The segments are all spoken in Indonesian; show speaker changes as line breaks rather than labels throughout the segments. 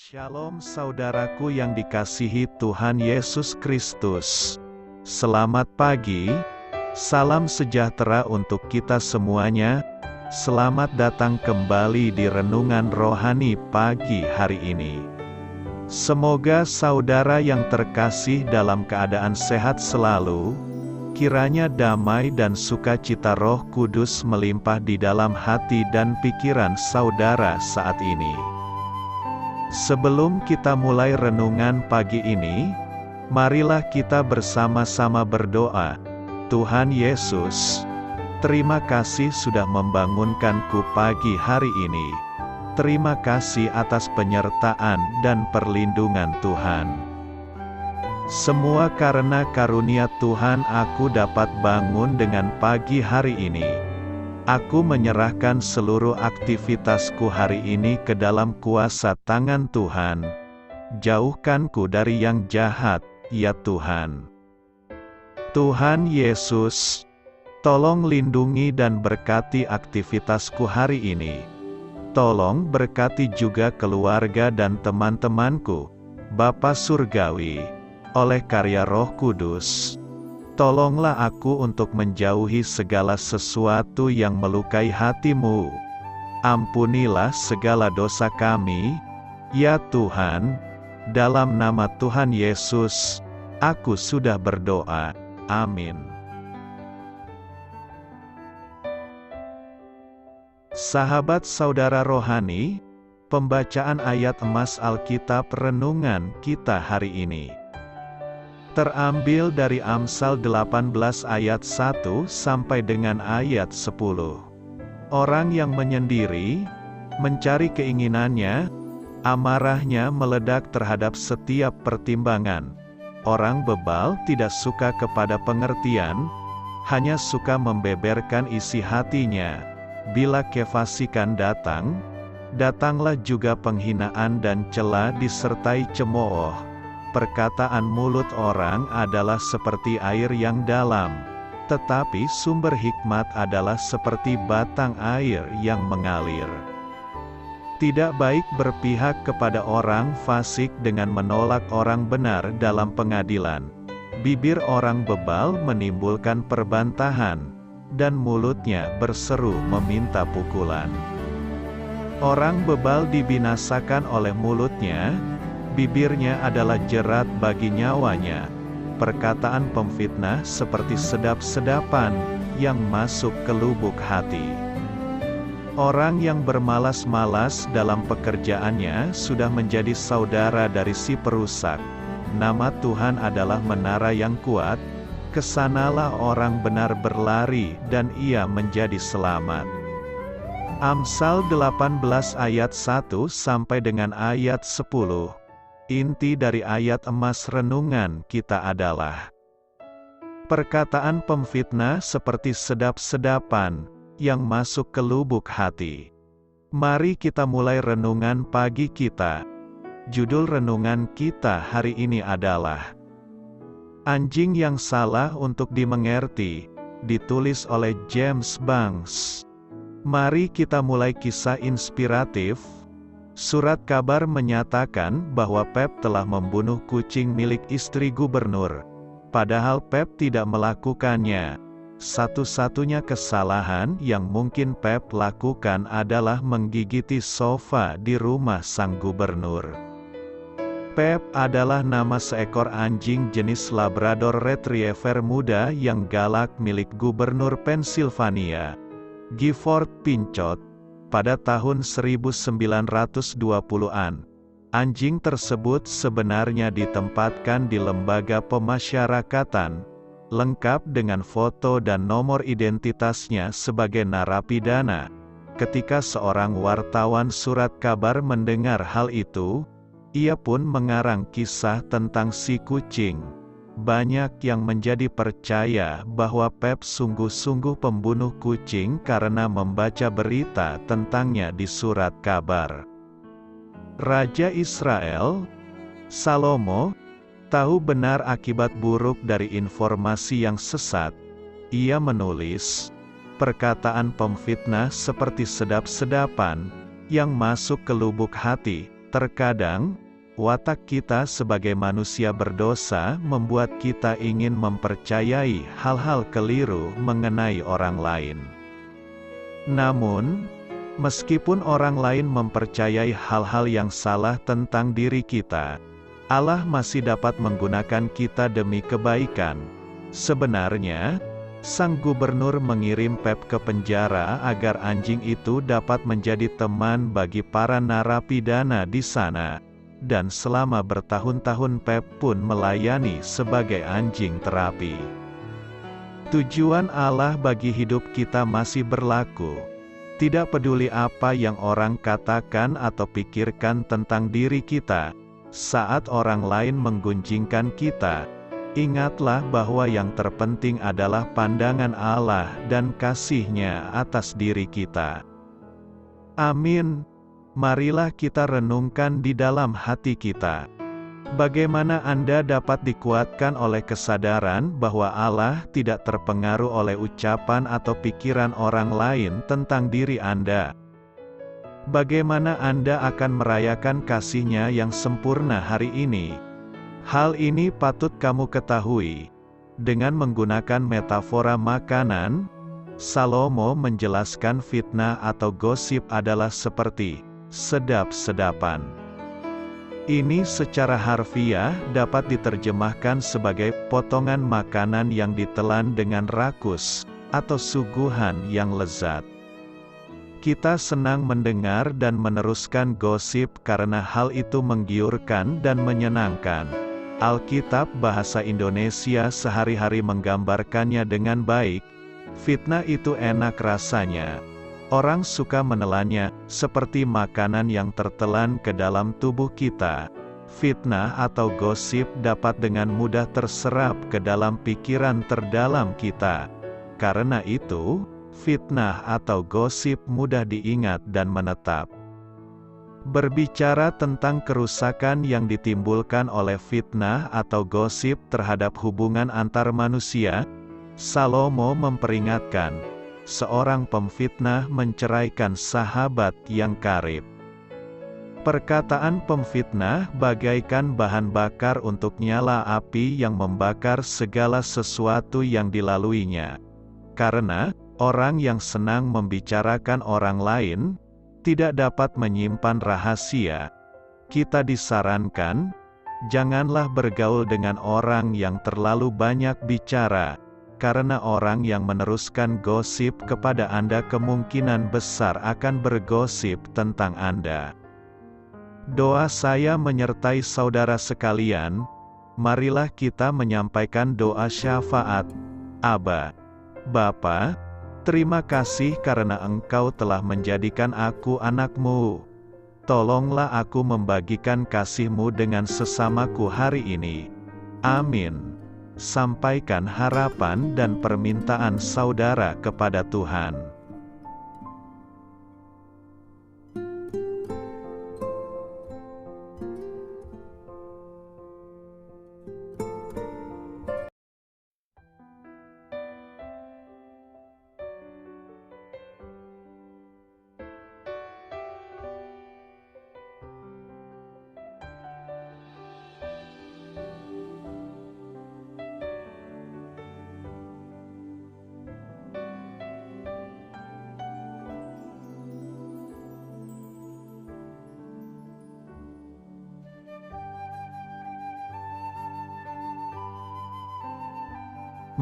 Shalom saudaraku yang dikasihi Tuhan Yesus Kristus. Selamat pagi, salam sejahtera untuk kita semuanya. Selamat datang kembali di Renungan Rohani pagi hari ini. Semoga saudara yang terkasih dalam keadaan sehat selalu. Kiranya damai dan sukacita Roh Kudus melimpah di dalam hati dan pikiran saudara saat ini. Sebelum kita mulai renungan pagi ini, marilah kita bersama-sama berdoa. Tuhan Yesus, terima kasih sudah membangunkanku pagi hari ini. Terima kasih atas penyertaan dan perlindungan Tuhan. Semua karena karunia Tuhan aku dapat bangun dengan pagi hari ini. Aku menyerahkan seluruh aktivitasku hari ini ke dalam kuasa tangan Tuhan. Jauhkanku dari yang jahat, ya Tuhan. Tuhan Yesus, tolong lindungi dan berkati aktivitasku hari ini. Tolong berkati juga keluarga dan teman-temanku, Bapa Surgawi, oleh karya Roh Kudus. Tolonglah aku untuk menjauhi segala sesuatu yang melukai hati-Mu. Ampunilah segala dosa kami, ya Tuhan. Dalam nama Tuhan Yesus, aku sudah berdoa. Amin. Sahabat saudara rohani, pembacaan ayat emas Alkitab renungan kita hari ini terambil dari Amsal 18 ayat 1 sampai dengan ayat 10. Orang yang menyendiri, mencari keinginannya, amarahnya meledak terhadap setiap pertimbangan. Orang bebal tidak suka kepada pengertian, hanya suka membeberkan isi hatinya. Bila kefasikan datang, datanglah juga penghinaan dan cela disertai cemooh. Perkataan mulut orang adalah seperti air yang dalam, tetapi sumber hikmat adalah seperti batang air yang mengalir. Tidak baik berpihak kepada orang fasik dengan menolak orang benar dalam pengadilan. Bibir orang bebal menimbulkan perbantahan, dan mulutnya berseru meminta pukulan. Orang bebal dibinasakan oleh mulutnya, bibirnya adalah jerat bagi nyawanya. Perkataan pemfitnah seperti sedap-sedapan yang masuk ke lubuk hati. Orang yang bermalas-malas dalam pekerjaannya sudah menjadi saudara dari si perusak. Nama Tuhan adalah menara yang kuat, kesanalah orang benar berlari dan ia menjadi selamat. Amsal 18 ayat 1 sampai dengan ayat 10. Inti dari ayat emas renungan kita adalah perkataan pemfitnah seperti sedap-sedapan yang masuk ke lubuk hati. Mari kita mulai renungan pagi kita. Judul renungan kita hari ini adalah Anjing yang Salah untuk Dimengerti, ditulis oleh James Banks. Mari kita mulai kisah inspiratif. Surat kabar menyatakan bahwa Pep telah membunuh kucing milik istri gubernur. Padahal Pep tidak melakukannya. Satu-satunya kesalahan yang mungkin Pep lakukan adalah menggigiti sofa di rumah sang gubernur. Pep adalah nama seekor anjing jenis Labrador Retriever muda yang galak milik gubernur Pennsylvania, Gifford Pinchot. Pada tahun 1920-an, anjing tersebut sebenarnya ditempatkan di lembaga pemasyarakatan, lengkap dengan foto dan nomor identitasnya sebagai narapidana. Ketika seorang wartawan surat kabar mendengar hal itu, ia pun mengarang kisah tentang si kucing. Banyak yang menjadi percaya bahwa Pep sungguh-sungguh pembunuh kucing karena membaca berita tentangnya di surat kabar. Raja Israel, Salomo, tahu benar akibat buruk dari informasi yang sesat. Ia menulis, perkataan pemfitnah seperti sedap-sedapan, yang masuk ke lubuk hati, Terkadang, watak kita sebagai manusia berdosa membuat kita ingin mempercayai hal-hal keliru mengenai orang lain. Namun, meskipun orang lain mempercayai hal-hal yang salah tentang diri kita, Allah masih dapat menggunakan kita demi kebaikan. Sebenarnya, sang gubernur mengirim Pep ke penjara agar anjing itu dapat menjadi teman bagi para narapidana di sana. Dan selama bertahun-tahun Pep pun melayani sebagai anjing terapi. Tujuan Allah bagi hidup kita masih berlaku. Tidak peduli apa yang orang katakan atau pikirkan tentang diri kita, saat orang lain menggunjingkan kita, ingatlah bahwa yang terpenting adalah pandangan Allah dan kasih-Nya atas diri kita. Amin. Marilah kita renungkan di dalam hati kita. Bagaimana Anda dapat dikuatkan oleh kesadaran bahwa Allah tidak terpengaruh oleh ucapan atau pikiran orang lain tentang diri Anda? Bagaimana Anda akan merayakan kasih-Nya yang sempurna hari ini? Hal ini patut kamu ketahui. Dengan menggunakan metafora makanan, Salomo menjelaskan fitnah atau gosip adalah seperti sedap-sedapan. Ini secara harfiah dapat diterjemahkan sebagai potongan makanan yang ditelan dengan rakus, atau suguhan yang lezat. Kita senang mendengar dan meneruskan gosip karena hal itu menggiurkan dan menyenangkan. Alkitab bahasa Indonesia sehari-hari menggambarkannya dengan baik. Fitnah itu enak rasanya. Orang suka menelannya, seperti makanan yang tertelan ke dalam tubuh kita. Fitnah atau gosip dapat dengan mudah terserap ke dalam pikiran terdalam kita. Karena itu, fitnah atau gosip mudah diingat dan menetap. Berbicara tentang kerusakan yang ditimbulkan oleh fitnah atau gosip terhadap hubungan antar manusia, Salomo memperingatkan, seorang pemfitnah menceraikan sahabat yang karib. Perkataan pemfitnah bagaikan bahan bakar untuk nyala api yang membakar segala sesuatu yang dilaluinya. Karena, orang yang senang membicarakan orang lain, tidak dapat menyimpan rahasia. Kita disarankan, janganlah bergaul dengan orang yang terlalu banyak bicara, karena orang yang meneruskan gosip kepada Anda kemungkinan besar akan bergosip tentang Anda. Doa saya menyertai saudara sekalian. Marilah kita menyampaikan doa syafaat. Aba, Bapa, terima kasih karena Engkau telah menjadikan aku anak-Mu. Tolonglah aku membagikan kasih-Mu dengan sesamaku hari ini. Amin. Sampaikan harapan dan permintaan saudara kepada Tuhan.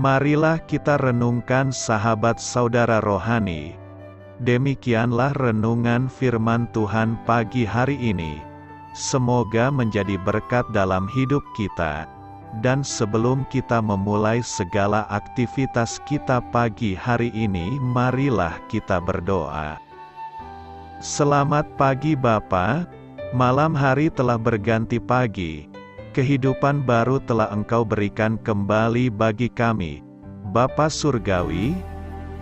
Marilah kita renungkan sahabat saudara rohani. Demikianlah renungan firman Tuhan pagi hari ini. Semoga menjadi berkat dalam hidup kita. Dan sebelum kita memulai segala aktivitas kita pagi hari ini, marilah kita berdoa. Selamat pagi Bapa, malam hari telah berganti pagi. Kehidupan baru telah Engkau berikan kembali bagi kami. Bapa Surgawi,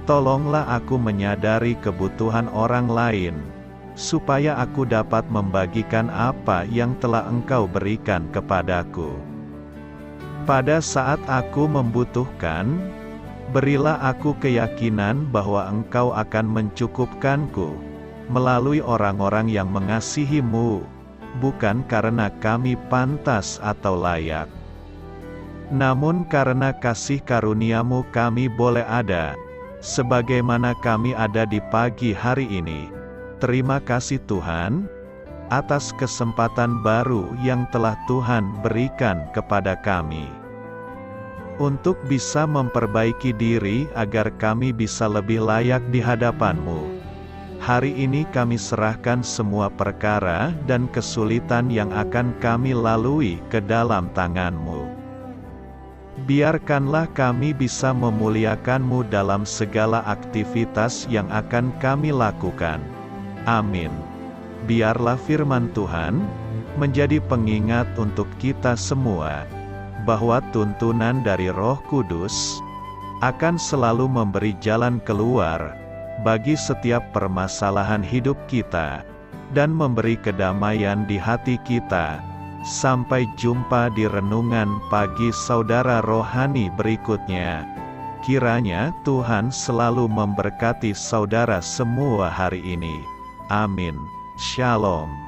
tolonglah aku menyadari kebutuhan orang lain, supaya aku dapat membagikan apa yang telah Engkau berikan kepadaku. Pada saat aku membutuhkan, berilah aku keyakinan bahwa Engkau akan mencukupkanku, melalui orang-orang yang mengasihi-Mu, bukan karena kami pantas atau layak, namun karena kasih karunia-Mu kami boleh ada, sebagaimana kami ada di pagi hari ini. Terima kasih Tuhan, atas kesempatan baru yang telah Tuhan berikan kepada kami, untuk bisa memperbaiki diri agar kami bisa lebih layak di hadapan-Mu. Hari ini kami serahkan semua perkara dan kesulitan yang akan kami lalui ke dalam tangan-Mu. Biarkanlah kami bisa memuliakan-Mu dalam segala aktivitas yang akan kami lakukan. Amin. Biarlah firman Tuhan menjadi pengingat untuk kita semua, bahwa tuntunan dari Roh Kudus akan selalu memberi jalan keluar bagi setiap permasalahan hidup kita, dan memberi kedamaian di hati kita. Sampai jumpa di renungan pagi saudara rohani berikutnya. Kiranya Tuhan selalu memberkati saudara semua hari ini. Amin. Shalom.